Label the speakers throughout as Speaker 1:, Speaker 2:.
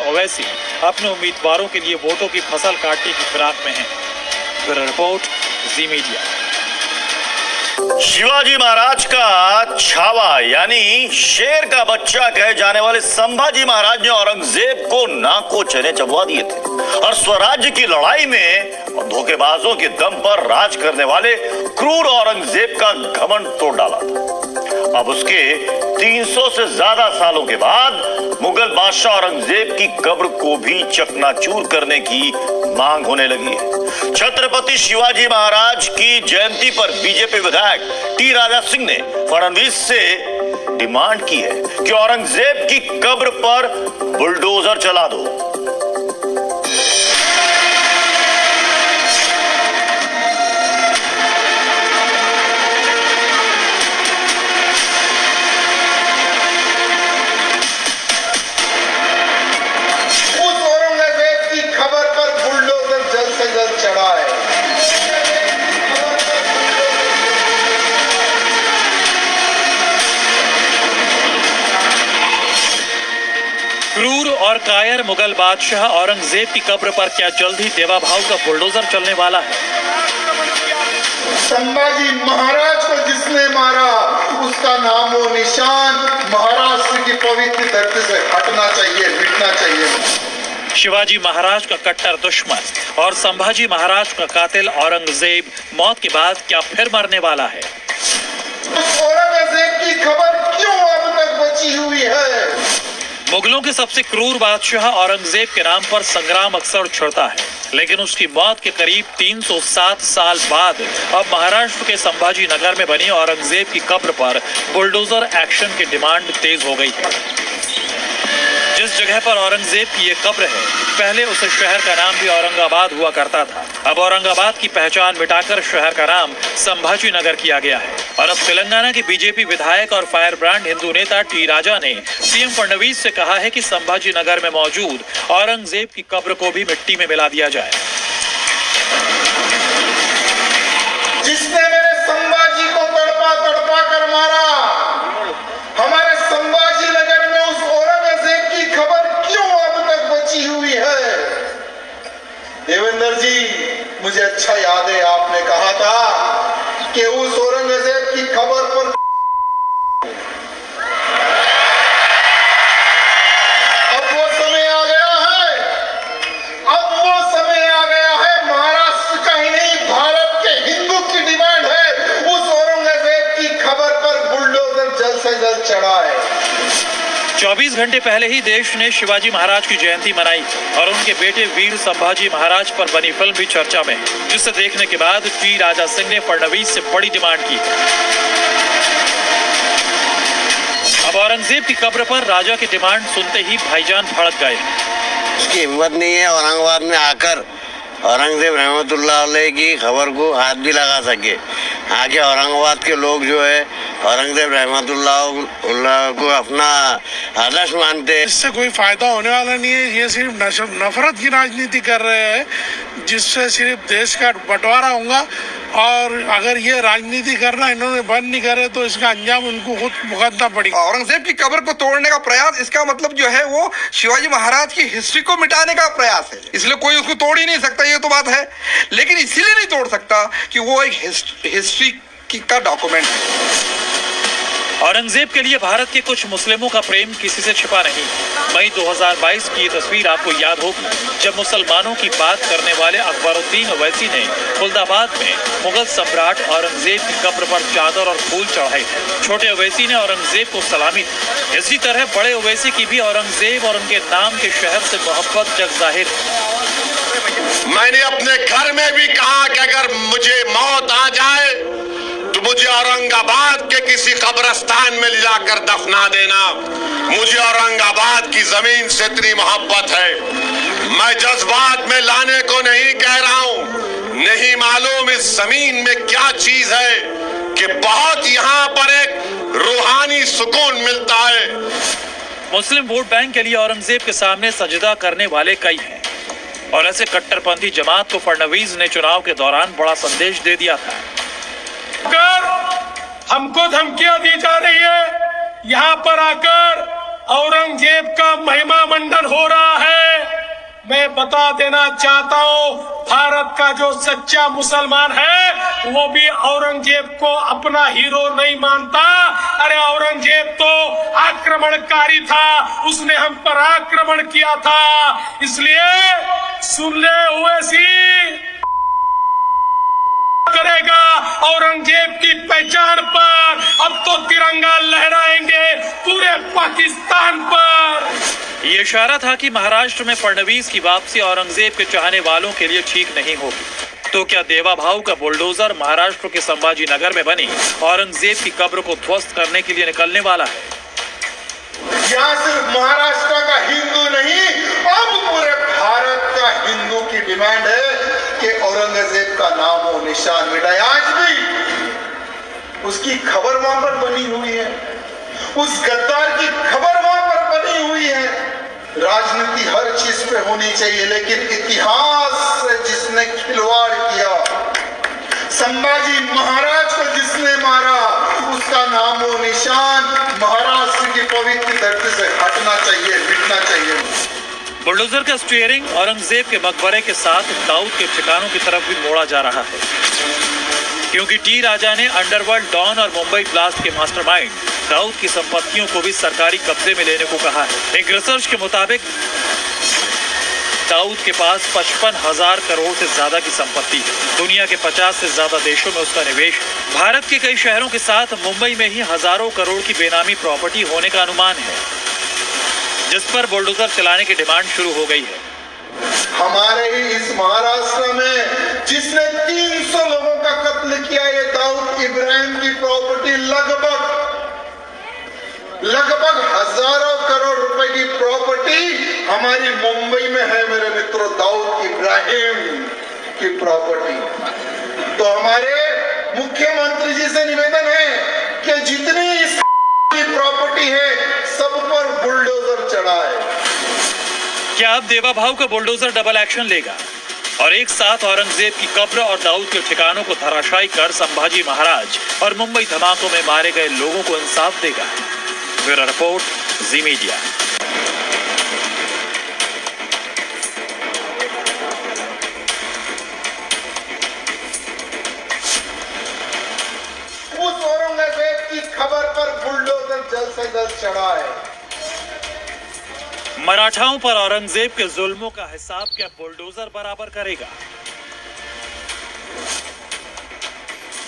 Speaker 1: ओवैसी अपने उम्मीदवारों के लिए वोटों की फसल काटने की फिराक में हैं। ब्यूरो रिपोर्ट, जी मीडिया।
Speaker 2: शिवाजी महाराज का छावा यानी शेर का बच्चा कहे जाने वाले संभाजी महाराज ने औरंगजेब को नाको चने चबवा दिए थे और स्वराज्य की लड़ाई में धोखेबाजों के दम पर राज करने वाले क्रूर औरंगजेब का घमंड तोड़ डाला था। अब उसके 300 से ज्यादा सालों के बाद मुगल बादशाह औरंगजेब की कब्र को भी चकनाचूर करने की मांग होने लगी है। छत्रपति शिवाजी महाराज की जयंती पर बीजेपी विधायक टी राजा सिंह ने फडणवीस से डिमांड की है कि औरंगजेब की कब्र पर बुलडोजर चला दो।
Speaker 1: क्रूर और कायर मुगल बादशाह औरंगजेब की कब्र पर क्या जल्द ही देवा भाव का बुलडोजर चलने वाला है?
Speaker 3: संभाजी महाराज को जिसने मारा उसका नामो निशान महाराष्ट्र की पवित्र धरती से हटना चाहिए, मिटना चाहिए।
Speaker 1: शिवाजी महाराज का कट्टर दुश्मन और संभाजी महाराज का कातिल औरंगजेब मौत के बाद क्या फिर मरने वाला है?
Speaker 3: औरंगजेब की खबर क्यों अब तक बची हुई है?
Speaker 1: मुगलों के सबसे क्रूर बादशाह औरंगजेब के नाम पर संग्राम अक्सर छिड़ता है, लेकिन उसकी मौत के करीब 307 साल बाद अब महाराष्ट्र के संभाजी नगर में बनी औरंगजेब की कब्र पर बुलडोजर एक्शन की डिमांड तेज हो गई है। जिस जगह पर औरंगजेब की ये कब्र है, पहले उस शहर का नाम भी औरंगाबाद हुआ करता था। अब औरंगाबाद की पहचान मिटाकर शहर का नाम संभाजी नगर किया गया है। और अब तेलंगाना के बीजेपी विधायक और फायर ब्रांड हिंदू नेता टी राजा ने सीएम फडणवीस से कहा है कि संभाजी नगर में मौजूद औरंगजेब की कब्र को भी मिट्टी में मिला दिया जाए।
Speaker 3: जिसने मेरे संभाजी को तड़पा तड़पा कर मारा, हमारे संभाजी नगर में उस औरंगजेब की खबर क्यों अब तक बची हुई है? देवेंद्र जी, मुझे अच्छा याद है आपने कहा था कि उस औरंगजेब की खबर पर अब वो समय आ गया है, अब वो समय आ गया है। महाराष्ट्र का ही नहीं, भारत के हिंदू की डिमांड है उस औरंगजेब की खबर पर बुलडोजर जल्द से जल्द चढ़ाए।
Speaker 1: 24 घंटे पहले ही देश ने शिवाजी महाराज की जयंती मनाई और उनके बेटे वीर संभाजी महाराज पर बनी फिल्म भी चर्चा में, जिसे देखने के बाद टी राजा सिंह ने फडणवीस से बड़ी डिमांड की। अब औरंगजेब की कब्र पर राजा की डिमांड सुनते ही भाईजान भड़क गए।
Speaker 4: उसकी हिम्मत नहीं है औरंगाबाद में आकर औरंगजेब रहमतुल्लाह अलैह की खबर को हाथ भी लगा सके। आगे औरंगाबाद के लोग जो है औरंगजेब रहमतुल्लाह को अपना आदर्श मानते हैं।
Speaker 5: इससे कोई फायदा होने वाला नहीं है। ये सिर्फ नफरत की राजनीति कर रहे हैं, जिससे सिर्फ देश का बंटवारा होगा। और अगर ये राजनीति करना इन्होंने बंद नहीं करे तो इसका अंजाम उनको खुद भुगतना पड़ेगा।
Speaker 6: औरंगजेब की कब्र को तोड़ने का प्रयास, इसका मतलब जो है वो शिवाजी महाराज की हिस्ट्री को मिटाने का प्रयास है। इसलिए कोई उसको तोड़ ही नहीं सकता, ये तो बात है। लेकिन इसीलिए नहीं तोड़ सकता कि वो एक हिस्ट्री का डॉक्यूमेंट है।
Speaker 1: औरंगजेब के लिए भारत के कुछ मुस्लिमों का प्रेम किसी से छिपा नहीं। मई 2022 की ये तस्वीर आपको याद होगी, जब मुसलमानों की बात करने वाले अकबरुद्दीन ओवैसी ने खुलदाबाद में मुगल सम्राट औरंगजेब की कब्र पर चादर और फूल चढ़ाए थे। छोटे ओवैसी ने औरंगजेब को सलामी दी। इसी तरह बड़े ओवैसी की भी औरंगजेब और उनके नाम के शहर से मोहब्बत जग जाहिर।
Speaker 7: मैंने अपने घर में भी कहा कि अगर मुझे मौत आ जाए तो मुझे औरंगाबाद के किसी कब्रिस्तान में ले जाकर दफना देना। मुझे औरंगाबाद की जमीन से इतनी मोहब्बत है। मैं जज्बात में लाने को नहीं कह रहा हूं। नहीं मालूम इस जमीन में क्या चीज है कि बहुत यहाँ पर एक रूहानी सुकून मिलता है।
Speaker 1: मुस्लिम वोट बैंक के लिए औरंगजेब के सामने सजदा करने वाले कई हैं और ऐसे कट्टरपंथी जमात को फडणवीस ने चुनाव के दौरान बड़ा संदेश दे दिया था।
Speaker 5: अगर हमको धमकियां दी जा रही है, यहाँ पर आकर औरंगजेब का महिमा मंडन हो रहा है,
Speaker 8: मैं बता देना चाहता हूँ, भारत का जो सच्चा मुसलमान है वो भी औरंगजेब को अपना हीरो नहीं मानता। अरे औरंगजेब तो आक्रमणकारी था, उसने हम पर आक्रमण किया था। इसलिए सुन ले ओवैसी करेगा औरंगजेब की पहचान पर, अब तो तिरंगा लहराएंगे पूरे पाकिस्तान पर।
Speaker 1: ये इशारा था कि महाराष्ट्र में फडणवीस की वापसी औरंगजेब के चाहने वालों के लिए ठीक नहीं होगी। तो क्या देवा भाऊ का बुलडोजर महाराष्ट्र के संभाजी नगर में बनी औरंगजेब की कब्र को ध्वस्त करने के लिए निकलने वाला है?
Speaker 3: यहाँ सिर्फ महाराष्ट्र का हिंदू नहीं, अब पूरे भारत का हिंदू की डिमांड है कि औरंगजेब का नाम और निशान मिटाए। आज भी उसकी खबर वहां पर बनी हुई है, उस गद्दार की खबर वहां पर बनी हुई है। राजनीति हर चीज पे होनी चाहिए, लेकिन इतिहास से जिसने खिलवाड़ किया, संभाजी महाराज को जिसने मारा, उसका नाम और निशान महाराष्ट्र की पवित्र धरती से हटना चाहिए, मिटना चाहिए।
Speaker 1: बुलडोजर का स्टीयरिंग औरंगजेब के मकबरे के साथ दाऊद के ठिकानों की तरफ भी मोड़ा जा रहा है, क्योंकि टी राजा ने अंडरवर्ल्ड डॉन और मुंबई ब्लास्ट के मास्टरमाइंड दाऊद की संपत्तियों को भी सरकारी कब्जे में लेने को कहा है। एक रिसर्च के मुताबिक दाऊद के पास 55,000 करोड़ से ज्यादा की संपत्ति है। दुनिया के 50 से ज्यादा देशों में उसका निवेश है। भारत के कई शहरों के साथ मुंबई में ही हजारों करोड़ की बेनामी प्रॉपर्टी होने का अनुमान है, जिस पर बुलडोजर चलाने की डिमांड शुरू हो गई है।
Speaker 3: हमारे ही इस महाराष्ट्र में जिसने 300 लोगों का कत्ल किया, ये दाऊद इब्राहिम की प्रॉपर्टी लगभग हजारों करोड़ रुपए की प्रॉपर्टी हमारी मुंबई में है मेरे मित्रों, दाऊद इब्राहिम की प्रॉपर्टी। तो हमारे मुख्यमंत्री जी से निवेदन है कि जितनी इस की प्रॉपर्टी है सब पर बुलडोजर चढ़ाए।
Speaker 1: क्या अब देवा भाऊ का बुलडोजर डबल एक्शन लेगा और एक साथ औरंगजेब की कब्र और दाऊद के ठिकानों को धराशायी कर संभाजी महाराज और मुंबई धमाकों में मारे गए लोगों को इंसाफ देगा? ब्यूरो रिपोर्ट, जी मीडिया।
Speaker 3: उस औरंगजेब की खबर पर बुलडोजर जल्द से जल्द चढ़ाए।
Speaker 1: मराठाओं पर औरंगजेब के जुल्मों का हिसाब क्या बुलडोजर बराबर करेगा?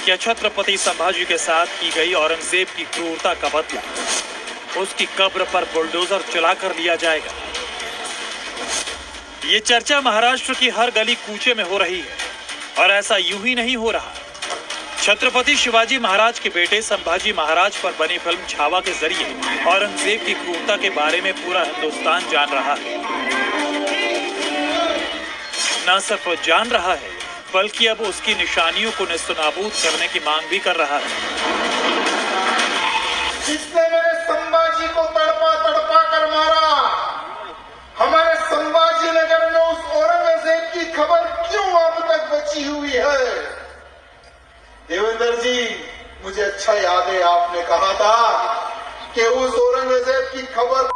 Speaker 1: क्या छत्रपति संभाजी के साथ की गई औरंगजेब की क्रूरता का बदला उसकी कब्र पर बुलडोजर चलाकर लिया जाएगा? ये चर्चा महाराष्ट्र की हर गली कूचे में हो रही है, और ऐसा यूं ही नहीं हो रहा। छत्रपति शिवाजी महाराज के बेटे संभाजी महाराज पर बनी फिल्म छावा के जरिए औरंगजेब की क्रूरता के बारे में पूरा हिंदुस्तान जान रहा है। न सिर्फ जान रहा है, बल्कि अब उसकी निशानियों को नेस्तनाबूद करने की मांग भी कर रहा है।
Speaker 3: जिसने मेरे संभाजी को तड़पा तड़पा कर मारा, हमारे संभाजी नगर में उस औरंगजेब की खबर क्यों अब तक बची हुई है? देवेंद्र जी, मुझे अच्छा याद है आपने कहा था कि उस औरंगजेब की खबर